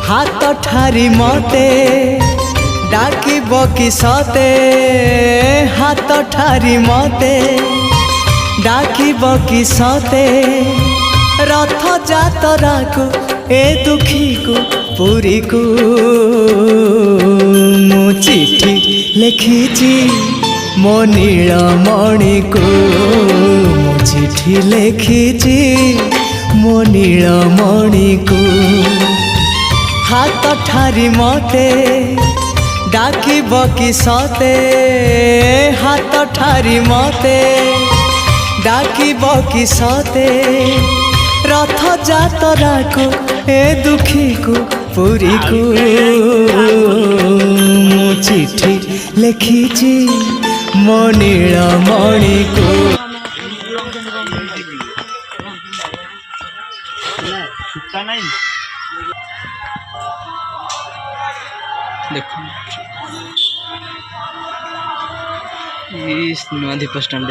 हाथ ठारी मते डाकिब कि सते हाथ ठारी मते डाकिब कि सते रथ जातरा को ए दुखी को पुरी को मु चिठी लिखिची मो नीलमणि को मु चिठी लिखिची मो नीलमणि को हाथ ठारी मते डाकिब कि सते हाथ ठारी मते डाकिब कि सते रथ जातरा को ए दुखी को पुरी को मु चिठी लिखिची मो नीलमणि को देखो ये नदी बस स्टैंड